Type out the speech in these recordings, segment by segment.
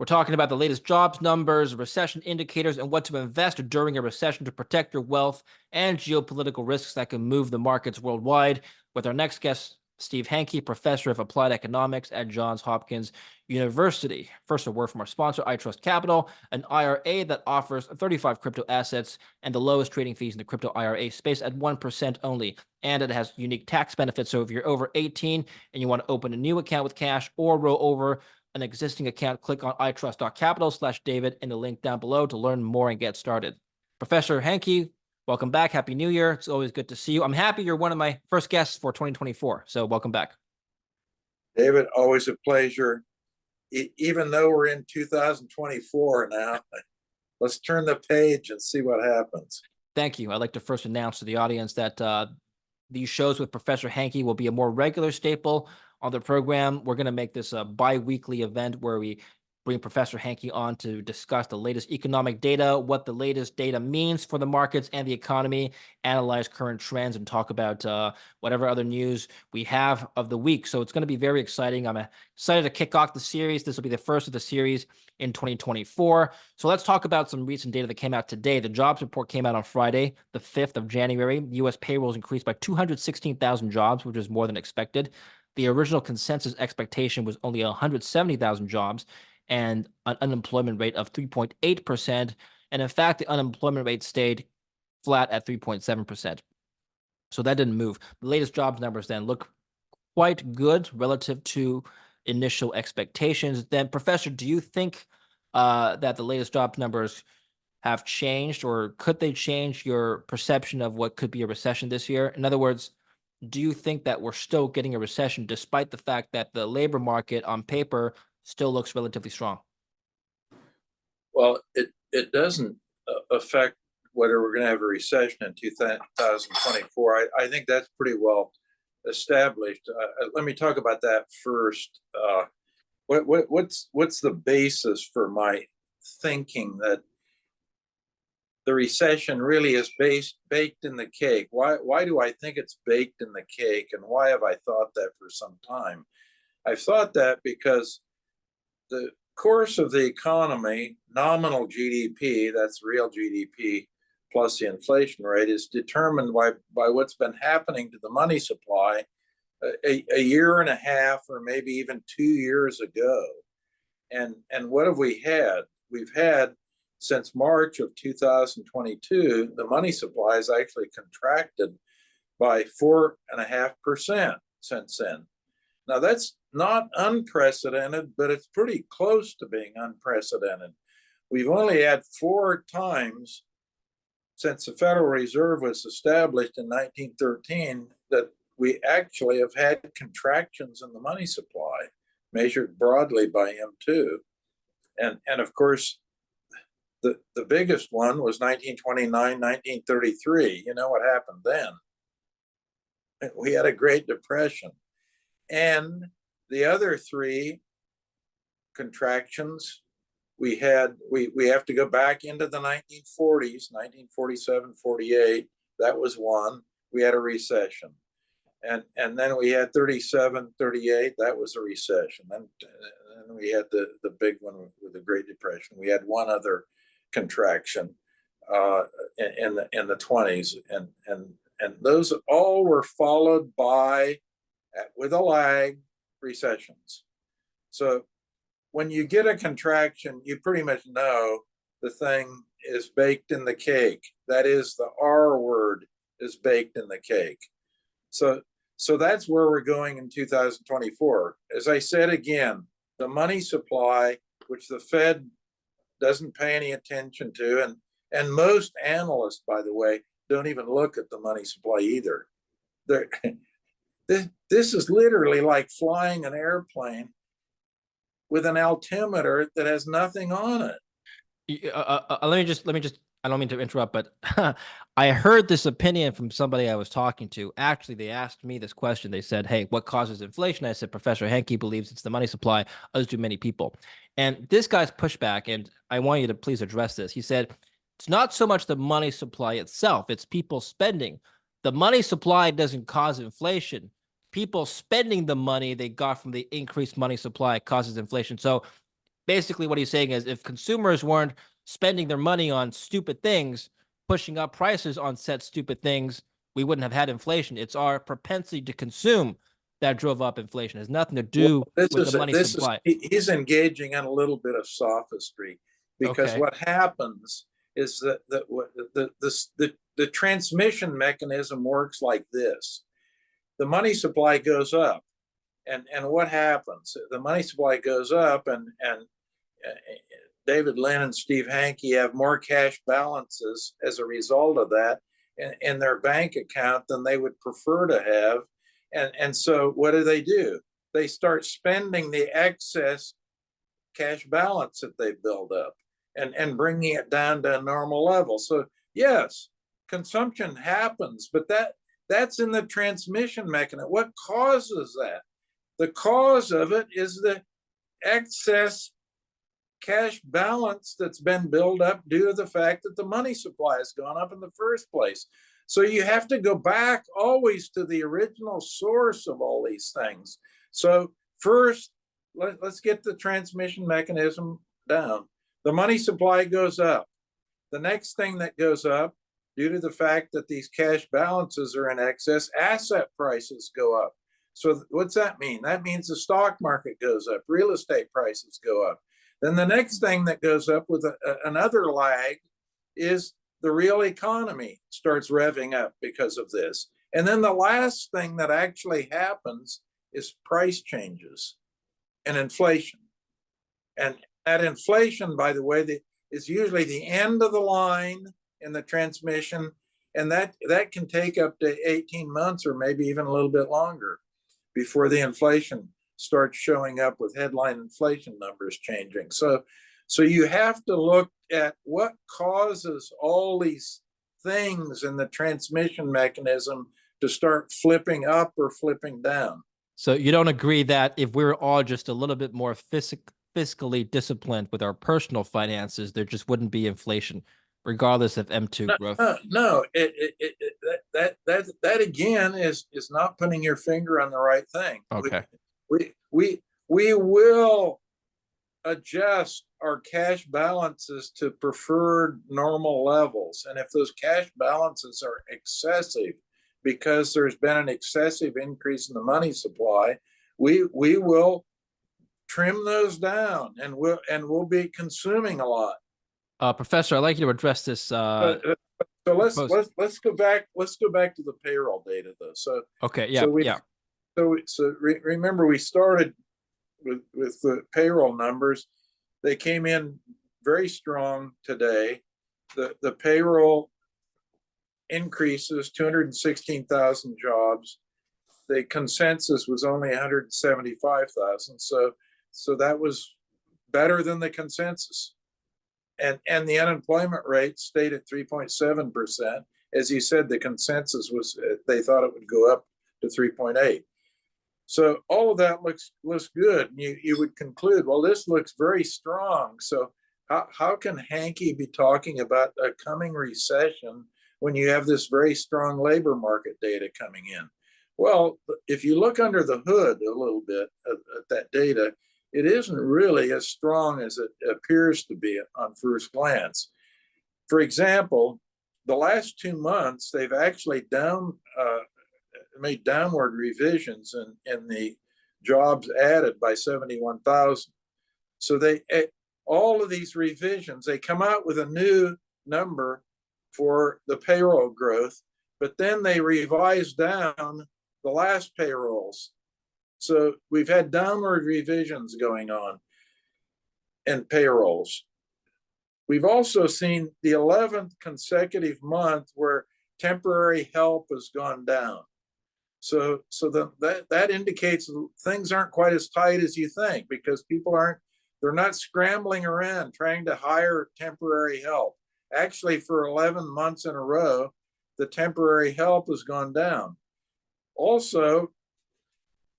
We're talking about the latest jobs numbers, recession indicators, and what to invest during a recession to protect your wealth and geopolitical risks that can move the markets worldwide. With our next guest, Steve Hanke, professor of applied economics at Johns Hopkins University. First, a word from our sponsor, iTrust an IRA that offers 35 crypto assets and the lowest trading fees in the crypto IRA space at 1% only. And it has unique tax benefits. So if you're over 18 and you want to open a new account with cash or roll over an existing account, click on itrust.capital/David in the link down below to learn more and get started. Professor Hanke, welcome back. Happy New Year. It's always good to see you. I'm happy you're one of my first guests for 2024. So welcome back. David, always a pleasure. Even though we're in 2024 now, let's turn the page and see what happens. Thank you. I'd like to first announce to the audience that these shows with Professor Hanke will be a more regular staple on the program. We're going to make this a bi-weekly event where we bring Professor Hanke on to discuss the latest economic data, what the latest data means for the markets and the economy, analyze current trends, and talk about whatever other news we have of the week. So it's going to be very exciting. I'm excited to kick off the series. This will be the first of the series in 2024. So let's talk about some recent data that came out today. The jobs report came out on Friday, the 5th of January. U.S. payrolls increased by 216,000 jobs, which is more than expected. The original consensus expectation was only 170,000 jobs and an unemployment rate of 3.8%. And in fact, the unemployment rate stayed flat at 3.7%. So that didn't move. The latest jobs numbers then look quite good relative to initial expectations. Then, Professor, do you think that the latest jobs numbers have changed, or could they change your perception of what could be a recession this year? In other words, do you think that we're still getting a recession despite the fact that the labor market on paper still looks relatively strong? Well, it doesn't affect whether we're going to have a recession in 2024. I think that's pretty well established. Let me talk about that first. What's the basis for my thinking that the recession really is baked in the cake? Why do I think it's baked in the cake, and why have I thought that for some time? I've thought that because the course of the economy, nominal GDP, that's real GDP plus the inflation rate, is determined by what's been happening to the money supply a year and a half or maybe even 2 years ago. And what have we had? We've had, since March of 2022, the money supply has actually contracted by 4.5% since then. Now, that's not unprecedented, but it's pretty close to being unprecedented. We've only had 4 times since the Federal Reserve was established in 1913 that we actually have had contractions in the money supply, measured broadly by M2. And of course, the biggest one was 1929, 1933. You know what happened then? We had a Great Depression. And the other 3 contractions we had, we have to go back into the 1940s, 1947, 48. That was one. We had a recession. And then we had 37, 38. That was a recession. And we had the big one with the Great Depression. We had one other contraction in the 20s. And those all were followed by, with a lag, recessions. So when you get a contraction, you pretty much know the thing is baked in the cake. That is, the R word is baked in the cake. So that's where we're going in 2024. As I said again, the money supply, which the Fed doesn't pay any attention to, and most analysts, by the way, don't even look at the money supply either. This is literally like flying an airplane with an altimeter that has nothing on it. Let me just, I don't mean to interrupt, but I heard this opinion from somebody I was talking to. Actually, they asked me this question. They said, hey, what causes inflation? I said, Professor Hanke believes it's the money supply, as do many people. And this guy's pushback, and I want you to please address this. He said, it's not so much the money supply itself, it's people spending. The money supply doesn't cause inflation. People spending the money they got from the increased money supply causes inflation. So basically what he's saying is if consumers weren't spending their money on stupid things, pushing up prices on said stupid things, we wouldn't have had inflation. It's our propensity to consume that drove up inflation. It has nothing to Well, do with the money supply. he's engaging in a little bit of sophistry, because Okay. what happens is that the transmission mechanism works like this. The money supply goes up, and what happens? The money supply goes up, and David Lynn and Steve Hanke have more cash balances as a result of that in their bank account than they would prefer to have. And so what do? They start spending the excess cash balance that they build up and bringing it down to a normal level. So yes, consumption happens, but that's in the transmission mechanism. What causes that? The cause of it is the excess cash balance that's been built up due to the fact that the money supply has gone up in the first place. So you have to go back always to the original source of all these things. So first, let's get the transmission mechanism down. The money supply goes up. The next thing that goes up, due to the fact that these cash balances are in excess, asset prices go up. So what's that mean? That means the stock market goes up, real estate prices go up. Then the next thing that goes up with another lag is the real economy starts revving up because of this. And then the last thing that actually happens is price changes and inflation. And that inflation, by the way, is usually the end of the line in the transmission. And that can take up to 18 months or maybe even a little bit longer before the inflation starts showing up with headline inflation numbers changing. So you have to look at what causes all these things in the transmission mechanism to start flipping up or flipping down. So you don't agree that if we were all just a little bit more fiscally disciplined with our personal finances, there just wouldn't be inflation, regardless of M2 growth? No. That again is not putting your finger on the right thing. Okay. We will adjust our cash balances to preferred normal levels. And if those cash balances are excessive because there's been an excessive increase in the money supply, we will trim those down, and we'll be consuming a lot. Professor, I'd like you to address this. So let's go back. Let's go back to the payroll data, though. So okay, yeah. So remember, we started with the payroll numbers. They came in very strong today. The payroll increases 216,000 jobs. The consensus was only 175,000. So that was better than the consensus. And the unemployment rate stayed at 3.7%. As you said, the consensus was they thought it would go up to 3.8. So all of that looks good. You would conclude, well, this looks very strong. So how can Hanke be talking about a coming recession when you have this very strong labor market data coming in? Well, if you look under the hood a little bit at that data, it isn't really as strong as it appears to be on first glance. For example, the last 2 months, they've actually made downward revisions in the jobs added by 71,000. So all of these revisions, they come out with a new number for the payroll growth, but then they revise down the last payrolls. So we've had downward revisions going on in payrolls. We've also seen the 11th consecutive month where temporary help has gone down. So that indicates things aren't quite as tight as you think, because they're not scrambling around trying to hire temporary help. Actually, for 11 months in a row, the temporary help has gone down. Also,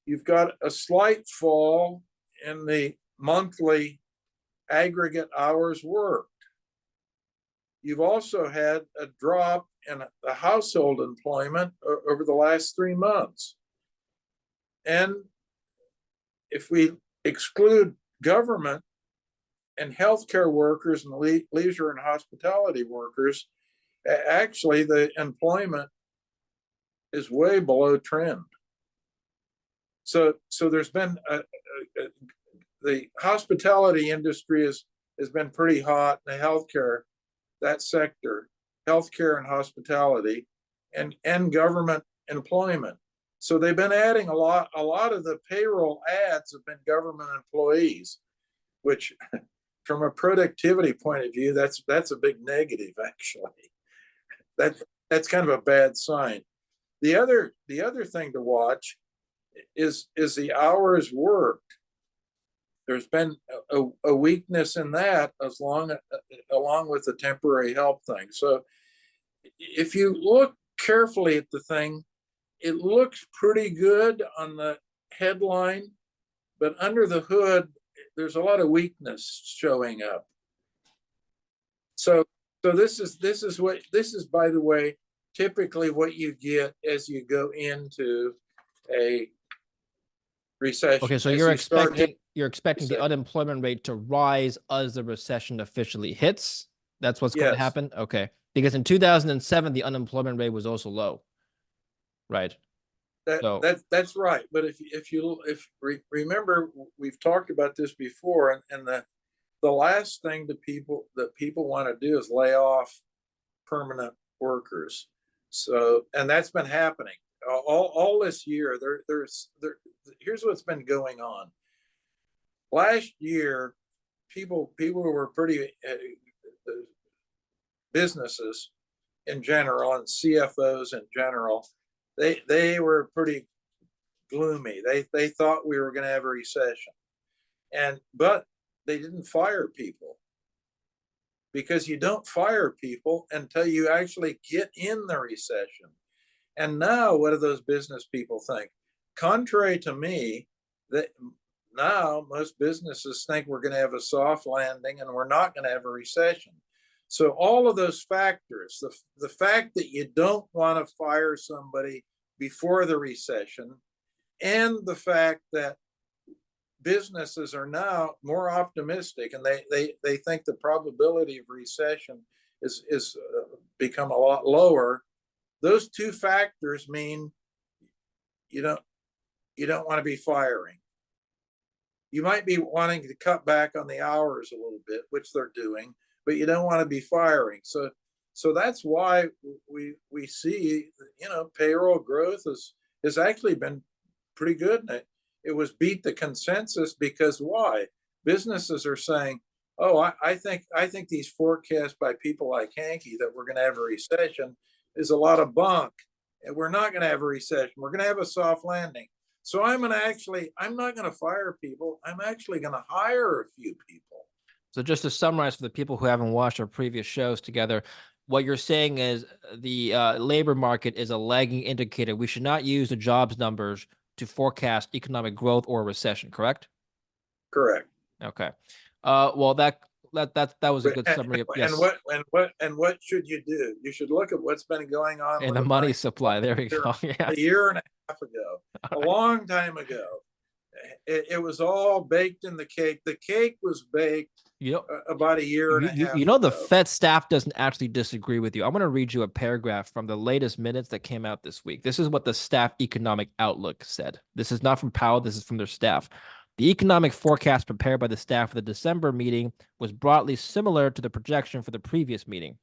you've got a slight fall in the monthly aggregate hours worked. You've also had a drop in the household employment over the last 3 months. And if we exclude government, and healthcare workers and leisure and hospitality workers, actually the employment is way below trend. So there's been the hospitality industry has been pretty hot, in the healthcare, that sector, healthcare and hospitality, and government employment. So they've been adding a lot of the payroll ads have been government employees, which from a productivity point of view, that's a big negative, actually. That's kind of a bad sign. The other thing to watch is the hours worked. There's been a weakness in that along with the temporary help thing. So if you look carefully at the thing, it looks pretty good on the headline, but under the hood, there's a lot of weakness showing up. So this is by the way, typically what you get as you go into a recession. Okay, so you're expecting the unemployment rate to rise as the recession officially hits. That's what's going to happen. Okay, because in 2007 the unemployment rate was also low, right? That's right. But if remember, we've talked about this before, and the last thing that people want to do is lay off permanent workers. So, and that's been happening all this year. Here's what's been going on. Last year, people were pretty businesses in general and CFOs in general. They were pretty gloomy. They thought we were going to have a recession, but they didn't fire people, because you don't fire people until you actually get in the recession. And now, what do those business people think? Contrary to me, that now most businesses think we're going to have a soft landing and we're not going to have a recession. So all of those factors, the fact that you don't want to fire somebody before the recession, and the fact that businesses are now more optimistic and they think the probability of recession is become a lot lower. Those two factors mean you don't want to be firing. You might be wanting to cut back on the hours a little bit, which they're doing, but you don't want to be firing. So that's why we see, payroll growth has actually been pretty good. It was beat the consensus because why? Businesses are saying, oh, I think these forecasts by people like Hanke that we're going to have a recession is a lot of bunk. And we're not going to have a recession. We're going to have a soft landing. So I'm not going to fire people. I'm actually going to hire a few people. So just to summarize for the people who haven't watched our previous shows together, what you're saying is the labor market is a lagging indicator. We should not use the jobs numbers to forecast economic growth or recession, correct? Correct. Okay. Well, that was a good summary of yes. And what should you do? You should look at what's been going on in the money supply. There we go. Yeah. A year and a half ago, a long time ago, it was all baked in the cake. The cake was baked about a year and a half ago. The Fed staff doesn't actually disagree with you. I'm going to read you a paragraph from the latest minutes that came out this week. This is what the staff economic outlook said. This is not from Powell. This is from their staff. The economic forecast prepared by the staff for the December meeting was broadly similar to the projection for the previous meeting.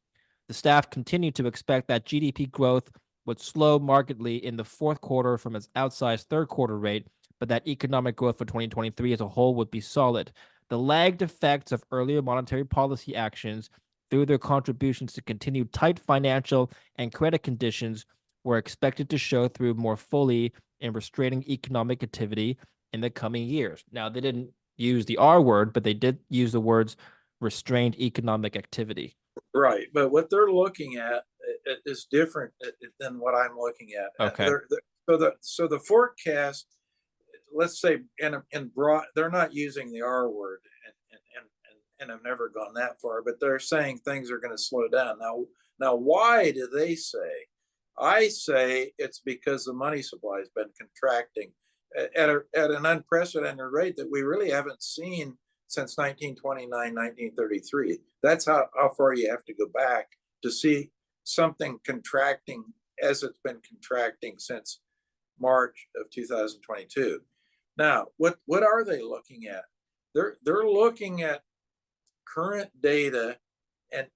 The staff continued to expect that GDP growth would slow markedly in the fourth quarter from its outsized third quarter rate, but that economic growth for 2023 as a whole would be solid. The lagged effects of earlier monetary policy actions through their contributions to continued tight financial and credit conditions were expected to show through more fully in restraining economic activity in the coming years. Now, they didn't use the R word, but they did use the words restrained economic activity. Right, but what they're looking at is different than what I'm looking at. Okay. So the forecast, let's say in broad, they're not using the R word, and I've never gone that far, but they're saying things are going to slow down. Now, why do they say? I say it's because the money supply has been contracting at an unprecedented rate that we really haven't seen since 1929, 1933. That's how far you have to go back to see something contracting as it's been contracting since March of 2022. Now, what are they looking at? They're looking at current data, and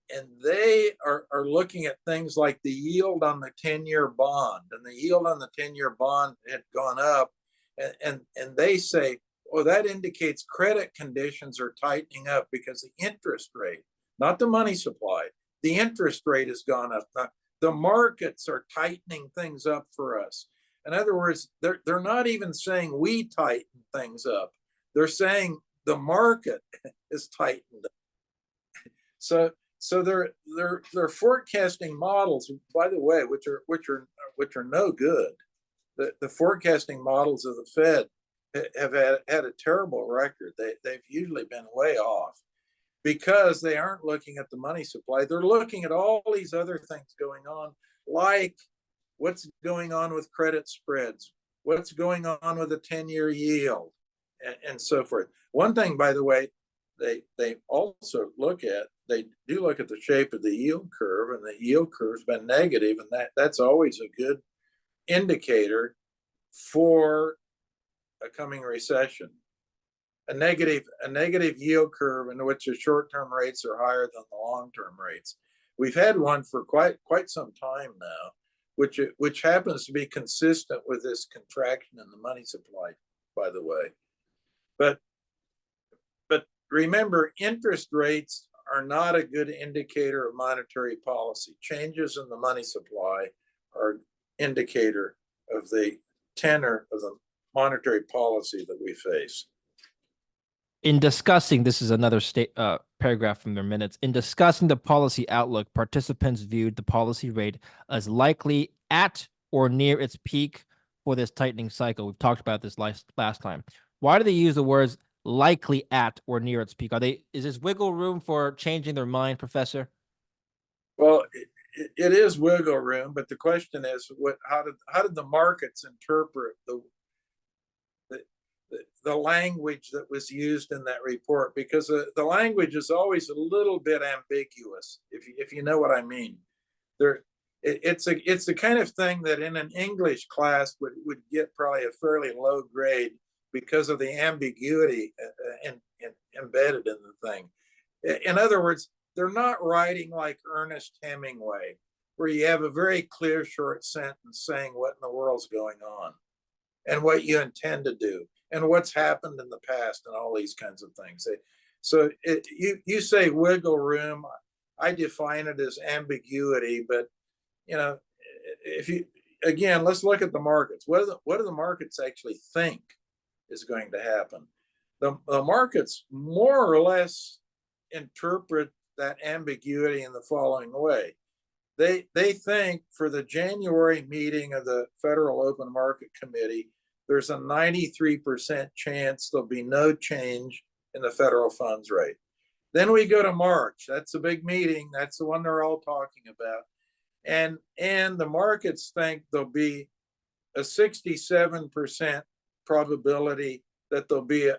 they are looking at things like the yield on the 10-year bond, and the yield on the 10-year bond had gone up, and they say, oh, that indicates credit conditions are tightening up because the interest rate, not the money supply, the interest rate has gone up. The markets are tightening things up for us. In other words, they're not even saying we tighten things up. They're saying the market is tightened up. So they're forecasting models, by the way, which are no good. The forecasting models of the Fed have had a terrible record. They've usually been way off because they aren't looking at the money supply. They're looking at all these other things going on, like what's going on with credit spreads, what's going on with the 10-year yield, and so forth. One thing, by the way, they also they do look at the shape of the yield curve, and the yield curve's been negative, and that's always a good indicator for a coming recession. A negative yield curve in which the short-term rates are higher than the long-term rates. We've had one for quite some time now, which happens to be consistent with this contraction in the money supply, by the way. But remember, interest rates are not a good indicator of monetary policy. Changes in the money supply are an indicator of the tenor of the monetary policy that we face. In discussing, this is another paragraph from their minutes. In discussing the policy outlook, participants viewed the policy rate as likely at or near its peak for this tightening cycle. We've talked about this last time. Why do they use the words likely at or near its peak? Is this wiggle room for changing their mind, Professor? Well, it is wiggle room, but the question is, how did the markets interpret the language that was used in that report? Because the language is always a little bit ambiguous, if you know what I mean. It's the kind of thing that in an English class would get probably a fairly low grade because of the ambiguity embedded in the thing. In other words, they're not writing like Ernest Hemingway, where you have a very clear short sentence saying what in the world's going on and what you intend to do and what's happened in the past and all these kinds of things. So you say wiggle room, I define it as ambiguity, but again, let's look at the markets. What do the markets actually think is going to happen? The markets more or less interpret that ambiguity in the following way. They think for the January meeting of the Federal Open Market Committee, there's a 93% chance there'll be no change in the federal funds rate. Then we go to March. That's a big meeting. That's the one they're all talking about. And the markets think there'll be a 67% probability that there'll be a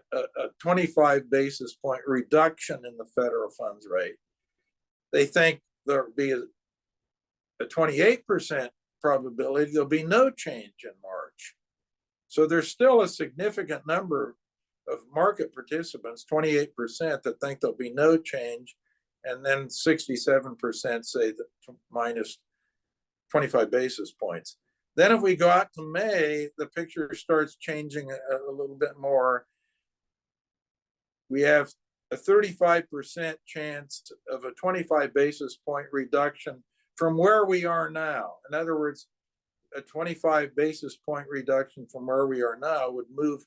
25 basis point reduction in the federal funds rate. They think there'll be a 28% probability there'll be no change in March. So there's still a significant number of market participants, 28%, that think there'll be no change, and then 67% say that minus 25 basis points. Then if we go out to May, the picture starts changing a little bit more. We have a 35% chance of a 25 basis point reduction from where we are now. In other words, a 25 basis point reduction from where we are now would move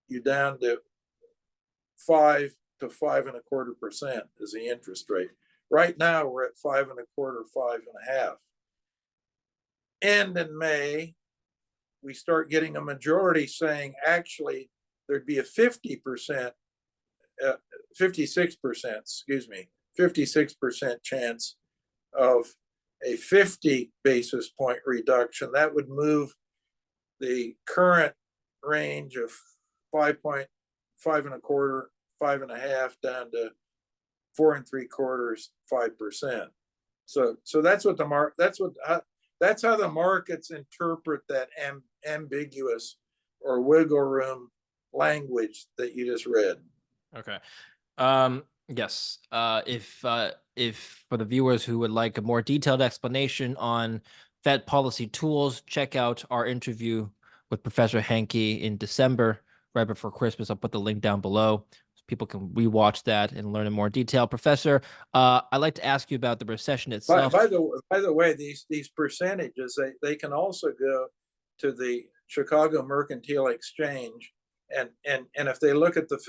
you down to 5 to 5.25% is the interest rate. Right now we're at 5.25, 5.5. And in May, we start getting a majority saying actually there'd be a 56% chance of a 50 basis point reduction. That would move the current range of 5.25 5.5 down to 4.75, 5%. So that's what that's how the markets interpret that ambiguous or wiggle room language that you just read. Okay. Yes. If for the viewers who would like a more detailed explanation on Fed policy tools, check out our interview with Professor Hanke in December, right before Christmas. I'll put the link down below so people can rewatch that and learn in more detail. Professor, I'd like to ask you about the recession itself. By the way, these percentages they can also go to the Chicago Mercantile Exchange, and if they look at the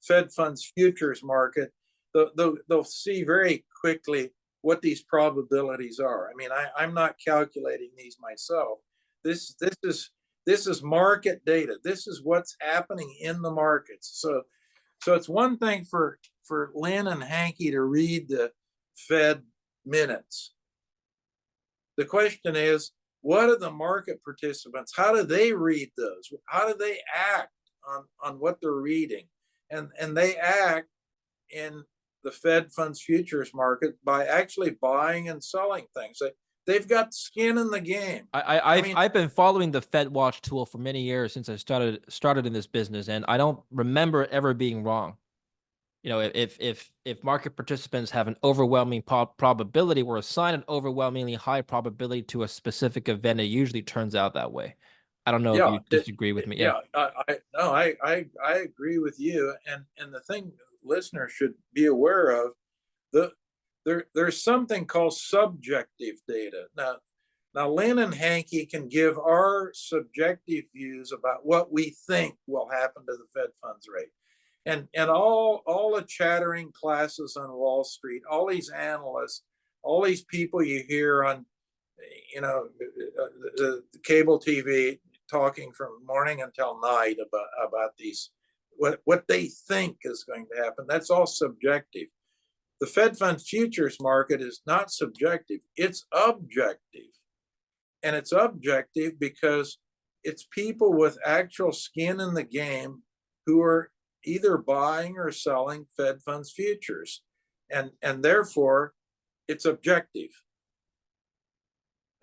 Fed funds futures market, they'll see very quickly what these probabilities are. I mean, I'm not calculating these myself. This is market data. This is what's happening in the markets. So it's one thing for Lynn and Hanke to read the Fed minutes. The question is, what are the market participants? How do they read those? How do they act on what they're reading? And they act in the Fed funds futures market by actually buying and selling things. They've got skin in the game. I've been following the Fed Watch tool for many years since I started in this business, and I don't remember it ever being wrong. You know, if market participants have an overwhelming probability or assign an overwhelmingly high probability to a specific event, it usually turns out that way. I don't know if you disagree with me. Yeah, I agree with you. And the thing listeners should be aware of, there's something called subjective data. Now Lynn and Hanke can give our subjective views about what we think will happen to the Fed funds rate. And all the chattering classes on Wall Street, all these analysts, all these people you hear on, the cable TV talking from morning until night about these, what they think is going to happen. That's all subjective. The Fed funds futures market is not subjective, it's objective. And it's objective because it's people with actual skin in the game who are either buying or selling Fed funds futures. And therefore, it's objective.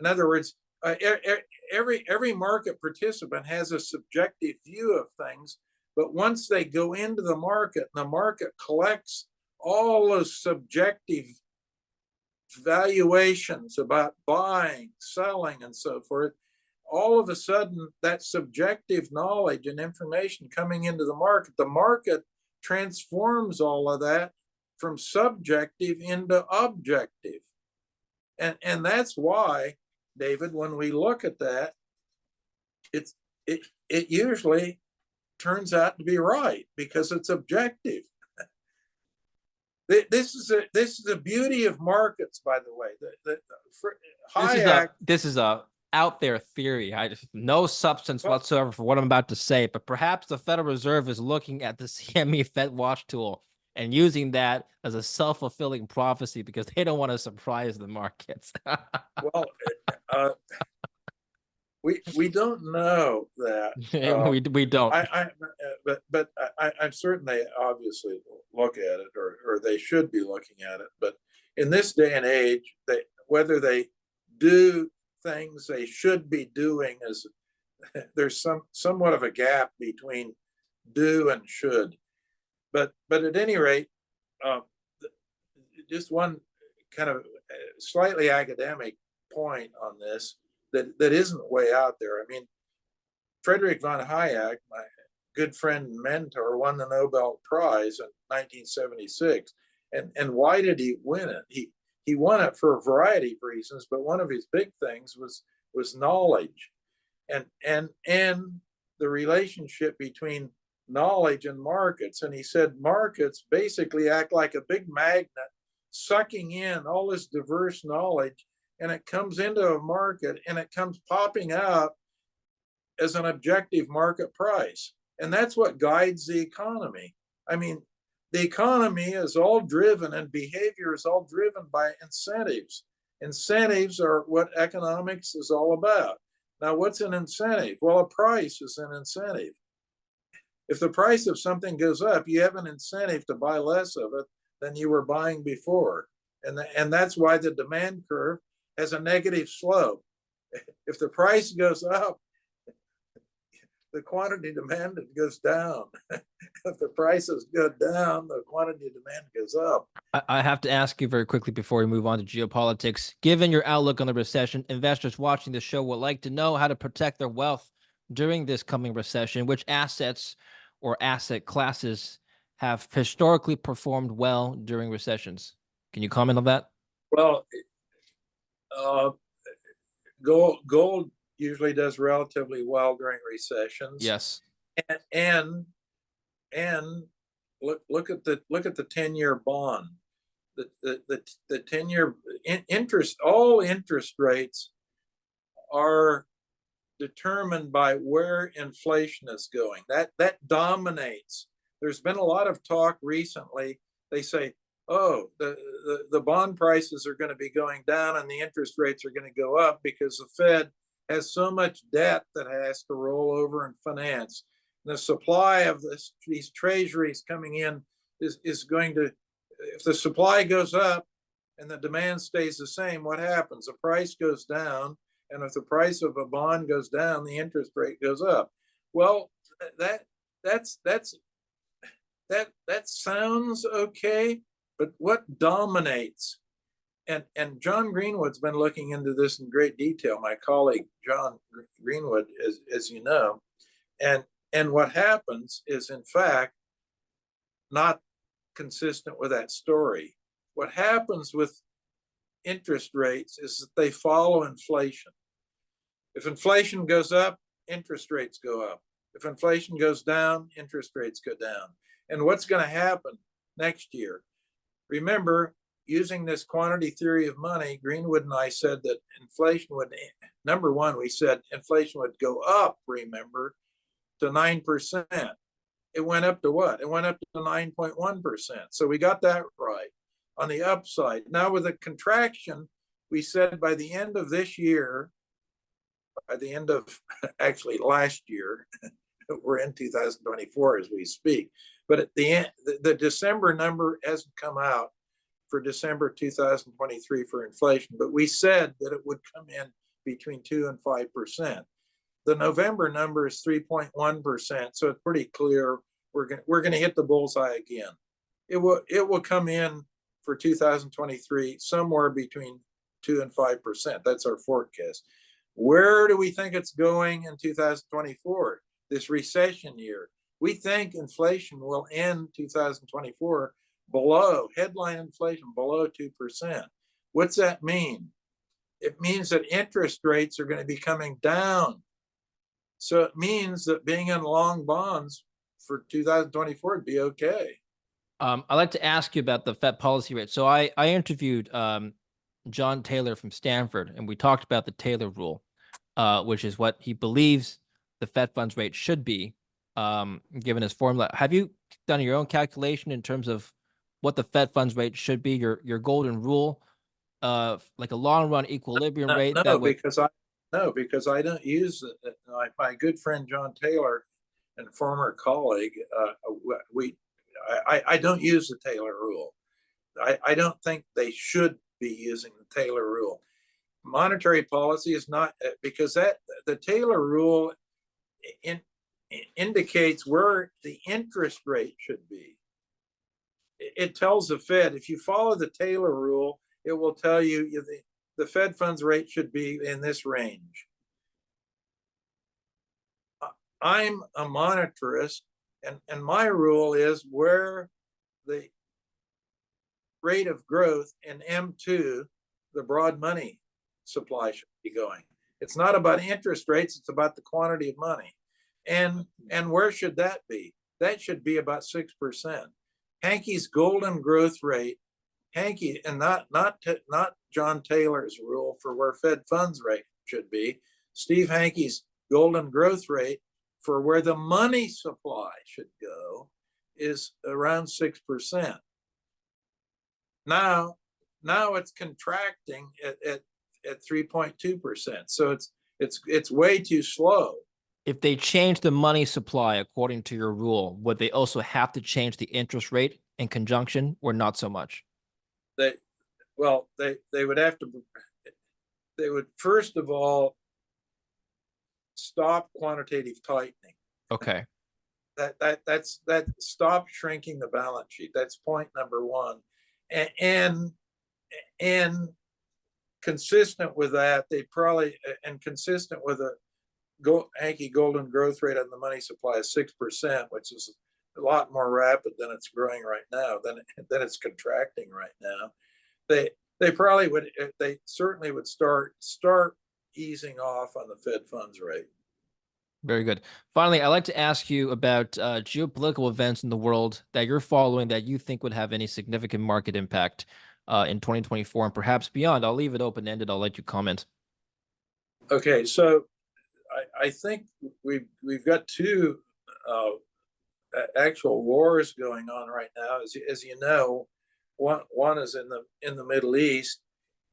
In other words, every market participant has a subjective view of things, but once they go into the market and the market collects all those subjective valuations about buying, selling, and so forth, all of a sudden that subjective knowledge and information coming into the market transforms all of that from subjective into objective. And that's why, David, when we look at that, it usually turns out to be right because it's objective. This is the beauty of markets, by the way. This is a out there theory. I just no substance whatsoever for what I'm about to say, but perhaps the Federal Reserve is looking at the CME Fed Watch tool and using that as a self-fulfilling prophecy because they don't want to surprise the markets. Well, we don't know that. We don't. But I certainly obviously look at it, or they should be looking at it. But in this day and age, whether they do things they should be doing is there's somewhat of a gap between do and should. But at any rate, just one kind of slightly academic point on this that isn't way out there. I mean, Friedrich von Hayek, my good friend and mentor, won the Nobel Prize in 1976. And why did he win it? He won it for a variety of reasons, but one of his big things was knowledge, and the relationship between knowledge and markets. And he said markets basically act like a big magnet, sucking in all this diverse knowledge, and it comes into a market and it comes popping out as an objective market price. And that's what guides the economy. I mean, the economy is all driven, and behavior is all driven by incentives. Incentives are what economics is all about. Now, what's an incentive? Well, a price is an incentive. If the price of something goes up, you have an incentive to buy less of it than you were buying before. And that's why the demand curve has a negative slope. If the price goes up, the quantity demanded goes down. If the prices go down, the quantity demand goes up. I have to ask you very quickly before we move on to geopolitics. Given your outlook on the recession, investors watching the show would like to know how to protect their wealth during this coming recession. Which assets or asset classes have historically performed well during recessions? Can you comment on that? Well, uh, gold usually does relatively well during recessions, Yes. and and look at the 10-year bond. The 10-year interest, all interest rates are determined by where inflation is going. That dominates. There's been a lot of talk recently. They say, oh, the bond prices are going to be going down and the interest rates are going to go up because the Fed has so much debt that has to roll over and finance. And the supply of these treasuries coming in is going to, if the supply goes up and the demand stays the same, what happens? The price goes down. And if the price of a bond goes down, the interest rate goes up. Well, that sounds okay, but what dominates? And John Greenwood's been looking into this in great detail. My colleague John Greenwood, as you know, and what happens is in fact not consistent with that story. What happens with interest rates is that they follow inflation. If inflation goes up, interest rates go up. If inflation goes down, interest rates go down. And what's going to happen next year? Remember, using this quantity theory of money, Greenwood and I said that inflation would, number one, we said inflation would go up, remember, to 9%. It went up to what? It went up to 9.1%. So we got that right on the upside. Now with a contraction, we said by the end of this year, by the end of actually last year, we're in 2024 as we speak, but at the end, the December number hasn't come out for December 2023 for inflation, but we said that it would come in between 2 and 5%. The November number is 3.1%, so it's pretty clear we're going to hit the bullseye again. It will come in for 2023 somewhere between 2 and 5%. That's our forecast. Where do we think it's going in 2024, this recession year? We think inflation will end 2024 below, headline inflation below 2%. What's that mean? It means that interest rates are going to be coming down. So it means that being in long bonds for 2024 would be okay. I'd like to ask you about the Fed policy rate. So I interviewed John Taylor from Stanford, and we talked about the Taylor rule, which is what he believes the Fed funds rate should be, given his formula. Have you done your own calculation in terms of what the Fed funds rate should be, your golden rule, like a long run equilibrium rate? No, because I don't use it. My good friend John Taylor and former colleague, I don't use the Taylor rule. I don't think they should be using the Taylor rule. Monetary policy is not, because the Taylor rule indicates where the interest rate should be. It tells the Fed, if you follow the Taylor rule, it will tell you the Fed funds rate should be in this range. I'm a monetarist, and my rule is where the rate of growth in M2, the broad money supply, should be going. It's not about interest rates, it's about the quantity of money. And where should that be? That should be about 6%. Hanke's golden growth rate, Hanke, and not John Taylor's rule for where Fed funds rate should be. Steve Hanke's golden growth rate for where the money supply should go is around 6%. Now it's contracting at 3.2%. So it's way too slow. If they change the money supply according to your rule, would they also have to change the interest rate in conjunction, or not so much? They well, they would have to. They would first of all stop quantitative tightening. Okay. That's stop shrinking the balance sheet. That's point number one, and and consistent with that, they probably and consistent with a Hanke golden growth rate on the money supply is 6%, which is a lot more rapid than it's growing right now, than it's contracting right now. They probably would. They certainly would start easing off on the Fed funds rate. Very good. Finally, I'd like to ask you about geopolitical events in the world that you're following that you think would have any significant market impact in 2024 and perhaps beyond. I'll leave it open-ended. I'll let you comment. Okay, so I think we've got two actual wars going on right now. As you know, one is in the Middle East,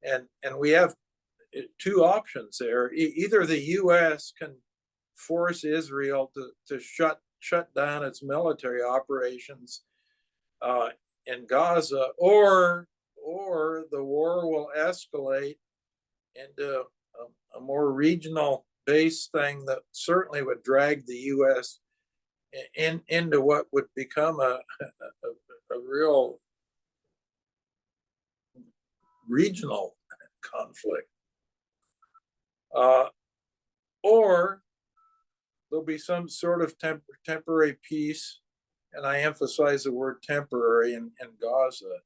and we have two options there. Either the U.S. can force Israel to shut down its military operations in Gaza, or the war will escalate into a more regional based thing that certainly would drag the U.S. into what would become a real regional conflict. Or there'll be some sort of temporary peace, and I emphasize the word temporary in Gaza.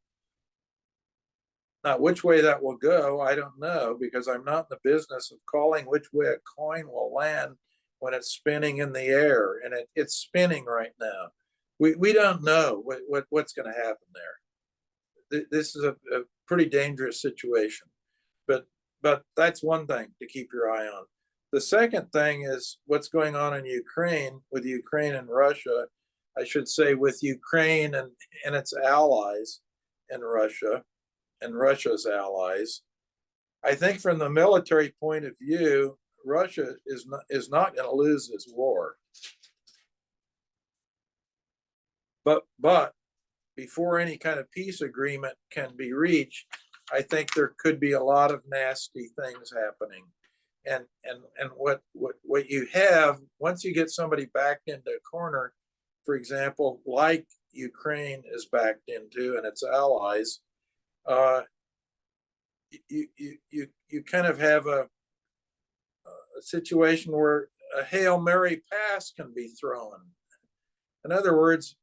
Now, which way that will go, I don't know, because I'm not in the business of calling which way a coin will land when it's spinning in the air, and it's spinning right now. We don't know what's going to happen there. This is a pretty dangerous situation, but that's one thing to keep your eye on. The second thing is what's going on in Ukraine, with Ukraine and Russia. I should say with Ukraine and its allies in Russia and Russia's allies. I think from the military point of view, Russia is not going to lose this war. But before any kind of peace agreement can be reached, I think there could be a lot of nasty things happening. And what you have, once you get somebody backed into a corner, for example, like Ukraine is backed into and its allies, you kind of have a situation where a Hail Mary pass can be thrown. In other words,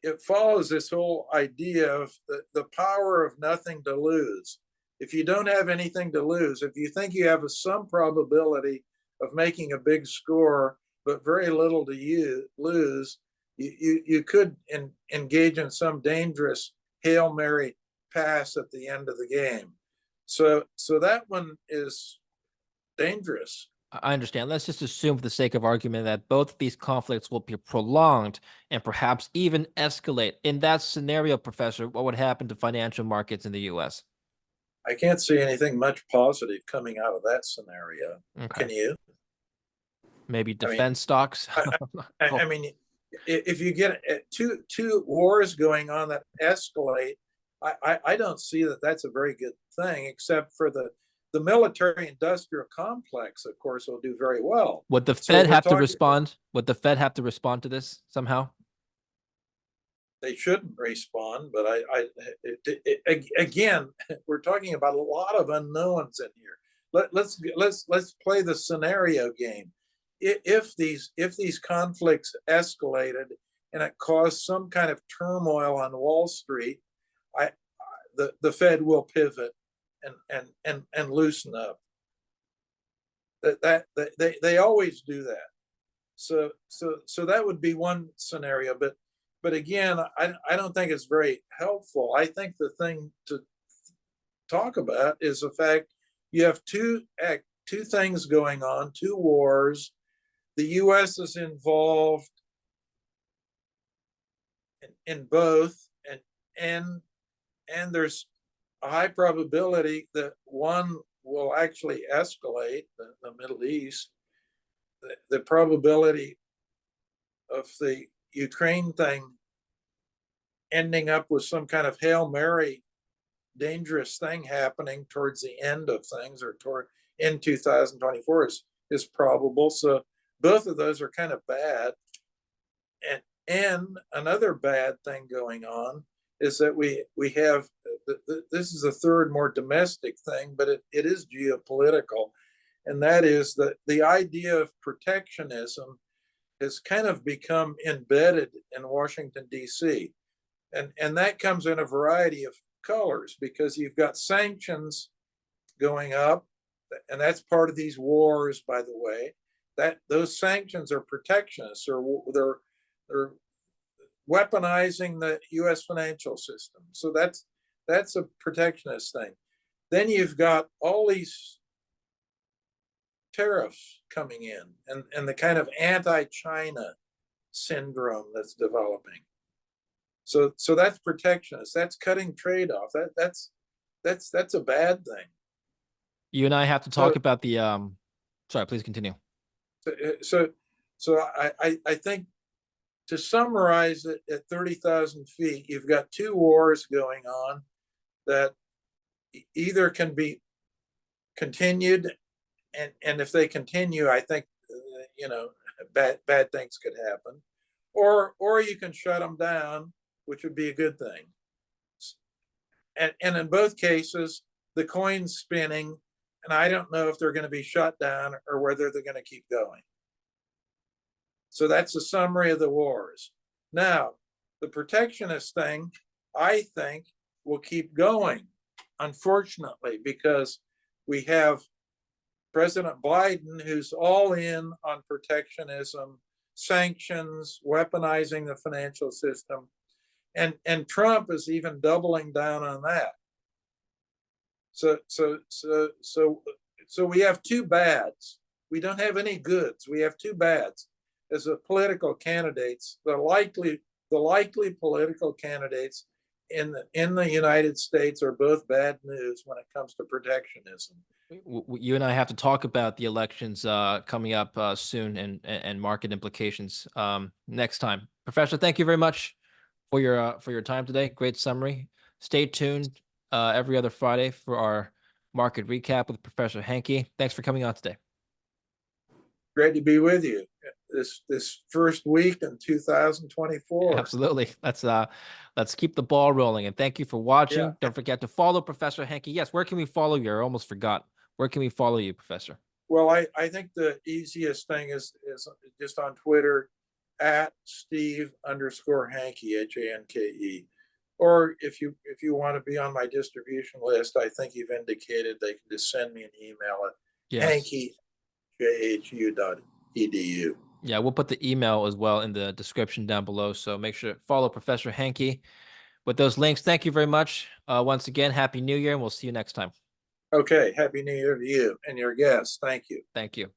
it follows this whole idea of the power of nothing to lose. If you don't have anything to lose, if you think you have some probability of making a big score, but very little to lose, you could engage in some dangerous Hail Mary pass at the end of the game. So that one is dangerous. I understand. Let's just assume, for the sake of argument, that both of these conflicts will be prolonged and perhaps even escalate. In that scenario, Professor, what would happen to financial markets in the U.S.? I can't see anything much positive coming out of that scenario. Okay. Can you? Maybe defense stocks? I mean, if you get two wars going on that escalate, I don't see that that's a very good thing, except for the military industrial complex, of course, will do very well. Would the Fed have to respond? Would the Fed have to respond to this somehow? They shouldn't respond, but again, we're talking about a lot of unknowns in here. Let's play the scenario game. If these conflicts escalated and it caused some kind of turmoil on Wall Street, the Fed will pivot and loosen up. They always do that. So that would be one scenario, but again, I don't think it's very helpful. I think the thing to talk about is the fact you have two things going on, two wars. The U.S. is involved in both, and there's a high probability that one will actually escalate, the Middle East, the probability of the Ukraine thing ending up with some kind of Hail Mary dangerous thing happening towards the end of things or in 2024 is probable. So both of those are kind of bad. And another bad thing going on is that we have this is a third more domestic thing, but it is geopolitical, and that is that the idea of protectionism has kind of become embedded in Washington, D.C. And that comes in a variety of colors, because you've got sanctions going up, and that's part of these wars, by the way. That those sanctions are protectionists, or they're weaponizing the U.S. financial system. So that's a protectionist thing. Then you've got all these tariffs coming in, and the kind of anti-China syndrome that's developing. So that's protectionist. That's cutting trade off. That's a bad thing. You and I have to talk about the sorry, please continue. So I think, to summarize it, at 30,000 feet, you've got two wars going on that either can be continued, and if they continue, I think bad things could happen, or you can shut them down, which would be a good thing. And in both cases, the coin's spinning, and I don't know if they're going to be shut down or whether they're going to keep going. So that's a summary of the wars. Now, the protectionist thing, I think, will keep going, unfortunately, because we have President Biden, who's all in on protectionism, sanctions, weaponizing the financial system, and Trump is even doubling down on that. So we have two bads. We don't have any goods. We have two bads. As a political candidates, the likely political candidates in the United States are both bad news when it comes to protectionism. You and I have to talk about the elections coming up soon, and market implications next time. Professor, thank you very much for your time today. Great summary. Stay tuned every other Friday for our market recap with Professor Hanke. Thanks for coming on today. Great to be with you this first week in 2024. Absolutely. Let's keep the ball rolling. And thank you for watching. Yeah. Don't forget to follow Professor Hanke. Yes, where can we follow you? I almost forgot. Where can we follow you, Professor? Well, I think the easiest thing is just on Twitter, at Steve_Hanke, Hanke. Or if you want to be on my distribution list, I think you've indicated they can just send me an email at Hanke@jhu.edu. Yeah, we'll put the email as well in the description down below. So make sure to follow Professor Hanke with those links. Thank you very much. Once again, Happy New Year, and we'll see you next time. Okay, Happy New Year to you and your guests. Thank you. Thank you.